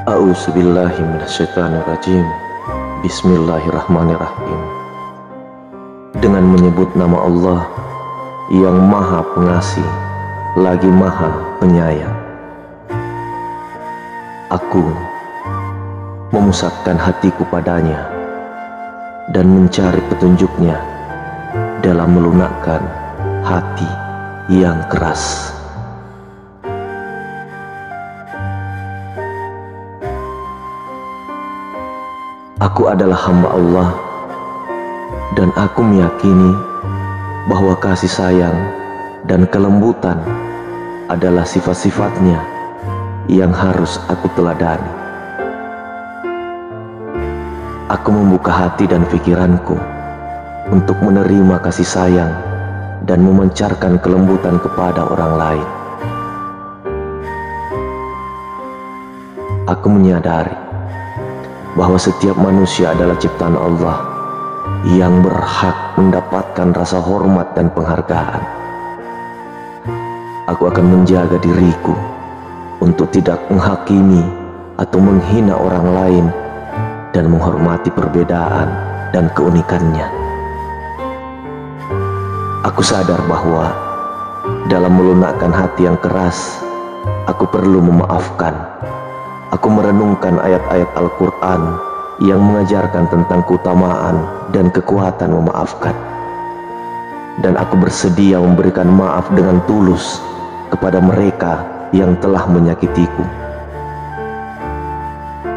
A'udzubillahi minasyaitonirrajim. Bismillahirrahmanirrahim. Dengan menyebut nama Allah yang Maha Pengasih lagi Maha Penyayang, aku memusatkan hatiku padanya dan mencari petunjuknya dalam melunakkan hati yang keras. Aku adalah hamba Allah dan aku meyakini bahwa kasih sayang dan kelembutan adalah sifat-sifatnya yang harus aku teladani. Aku membuka hati dan pikiranku untuk menerima kasih sayang dan memancarkan kelembutan kepada orang lain. Aku menyadari bahwa setiap manusia adalah ciptaan Allah yang berhak mendapatkan rasa hormat dan penghargaan. Aku akan menjaga diriku untuk tidak menghakimi atau menghina orang lain dan menghormati perbedaan dan keunikannya. Aku sadar bahwa dalam melunakkan hati yang keras, aku perlu memaafkan. Aku merenungkan ayat-ayat Al-Quran yang mengajarkan tentang keutamaan dan kekuatan memaafkan. Dan aku bersedia memberikan maaf dengan tulus kepada mereka yang telah menyakitiku.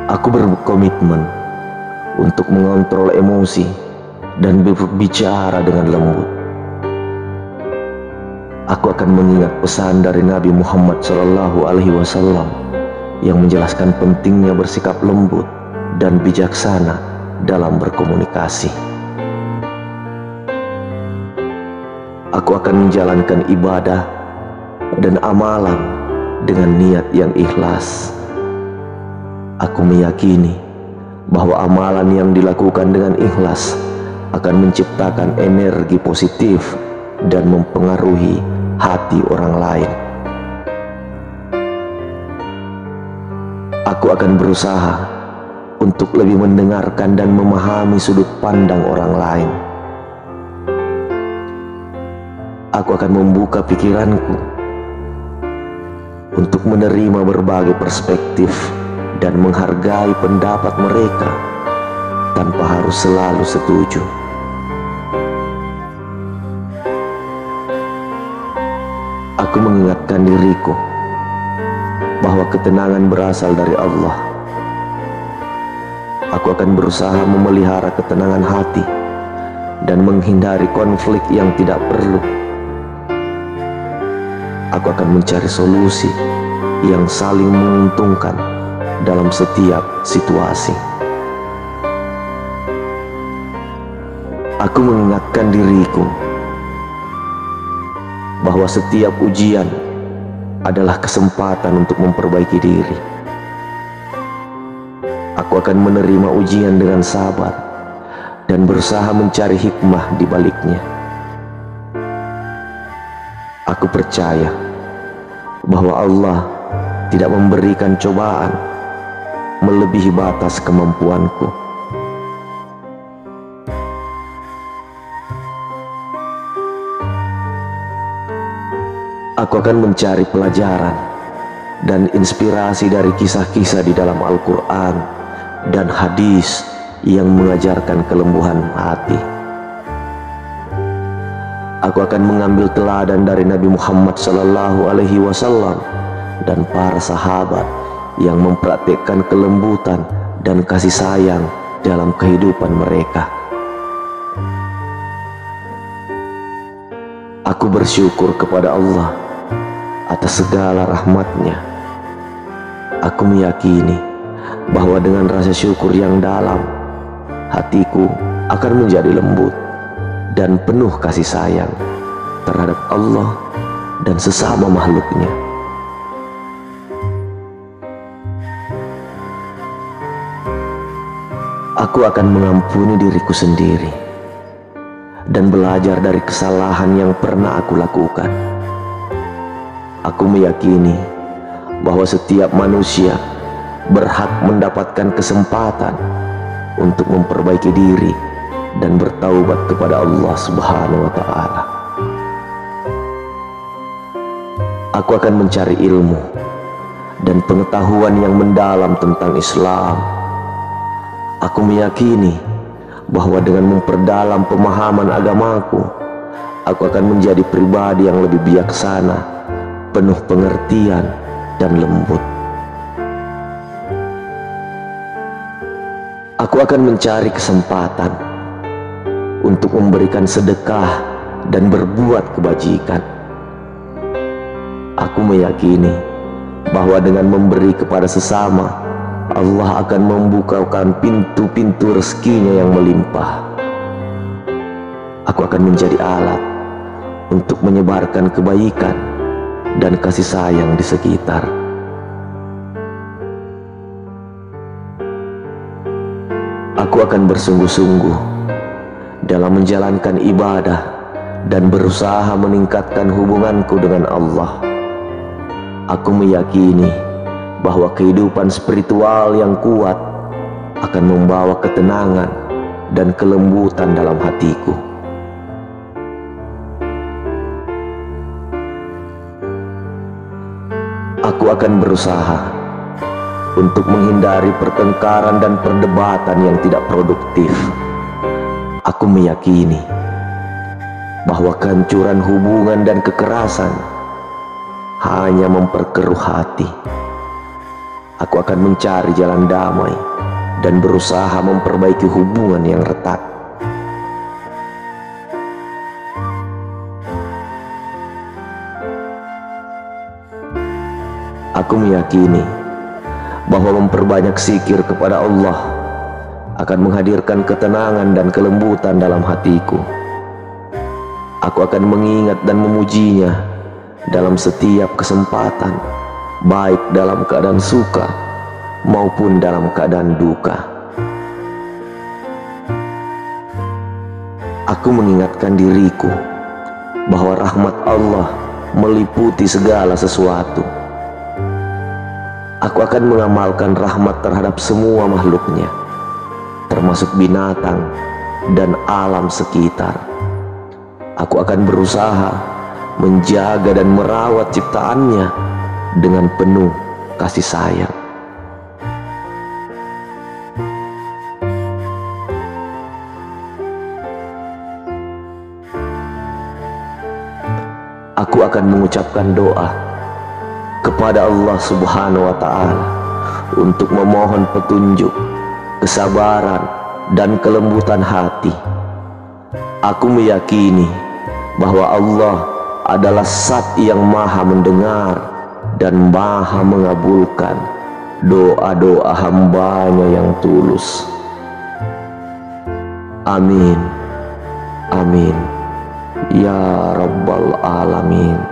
Aku berkomitmen untuk mengontrol emosi dan berbicara dengan lembut. Aku akan mengingat pesan dari Nabi Muhammad SAW yang menjelaskan pentingnya bersikap lembut dan bijaksana dalam berkomunikasi. Aku akan menjalankan ibadah dan amalan dengan niat yang ikhlas. Aku meyakini bahwa amalan yang dilakukan dengan ikhlas akan menciptakan energi positif dan mempengaruhi hati orang lain. Aku akan berusaha untuk lebih mendengarkan dan memahami sudut pandang orang lain. Aku akan membuka pikiranku untuk menerima berbagai perspektif dan menghargai pendapat mereka tanpa harus selalu setuju. Aku mengingatkan diriku bahwa ketenangan berasal dari Allah. Aku akan berusaha memelihara ketenangan hati dan menghindari konflik yang tidak perlu. Aku akan mencari solusi yang saling menguntungkan dalam setiap situasi. Aku mengingatkan diriku bahwa setiap ujian adalah kesempatan untuk memperbaiki diri. Aku akan menerima ujian dengan sabar dan berusaha mencari hikmah di baliknya. Aku percaya bahwa Allah tidak memberikan cobaan melebihi batas kemampuanku. Aku akan mencari pelajaran dan inspirasi dari kisah-kisah di dalam Al-Quran dan hadis yang mengajarkan kelembuhan hati. Aku akan mengambil teladan dari Nabi Muhammad SAW dan para sahabat yang mempraktikkan kelembutan dan kasih sayang dalam kehidupan mereka. Aku bersyukur kepada Allah atas segala rahmatnya. Aku meyakini bahwa dengan rasa syukur yang dalam, hatiku akan menjadi lembut dan penuh kasih sayang terhadap Allah dan sesama makhluknya. Aku akan mengampuni diriku sendiri dan belajar dari kesalahan yang pernah aku lakukan. Aku meyakini bahwa setiap manusia berhak mendapatkan kesempatan untuk memperbaiki diri dan bertaubat kepada Allah Subhanahu wa Ta'ala. Aku akan mencari ilmu dan pengetahuan yang mendalam tentang Islam. Aku meyakini bahwa dengan memperdalam pemahaman agamaku, aku akan menjadi pribadi yang lebih bijaksana, penuh pengertian dan lembut. Aku akan mencari kesempatan untuk memberikan sedekah dan berbuat kebajikan. Aku meyakini bahwa dengan memberi kepada sesama, Allah akan membukakan pintu-pintu rezekinya yang melimpah. Aku akan menjadi alat untuk menyebarkan kebaikan dan kasih sayang di sekitar. Aku akan bersungguh-sungguh dalam menjalankan ibadah dan berusaha meningkatkan hubunganku dengan Allah. Aku meyakini bahwa kehidupan spiritual yang kuat akan membawa ketenangan dan kelembutan dalam hatiku. Aku akan berusaha untuk menghindari pertengkaran dan perdebatan yang tidak produktif. Aku meyakini bahwa kehancuran hubungan dan kekerasan hanya memperkeruh hati. Aku akan mencari jalan damai dan berusaha memperbaiki hubungan yang retak. Aku meyakini bahwa memperbanyak zikir kepada Allah akan menghadirkan ketenangan dan kelembutan dalam hatiku. Aku akan mengingat dan memujinya dalam setiap kesempatan, baik dalam keadaan suka maupun dalam keadaan duka. Aku mengingatkan diriku bahwa rahmat Allah meliputi segala sesuatu. Aku akan mengamalkan rahmat terhadap semua makhluknya, termasuk binatang dan alam sekitar. Aku akan berusaha menjaga dan merawat ciptaannya dengan penuh kasih sayang. Aku akan mengucapkan doa kepada Allah Subhanahu wa Ta'ala untuk memohon petunjuk, kesabaran, dan kelembutan hati. Aku meyakini bahwa Allah adalah Zat yang maha mendengar dan maha mengabulkan doa-doa hambanya yang tulus. Amin. Amin. Ya Rabbal Alamin.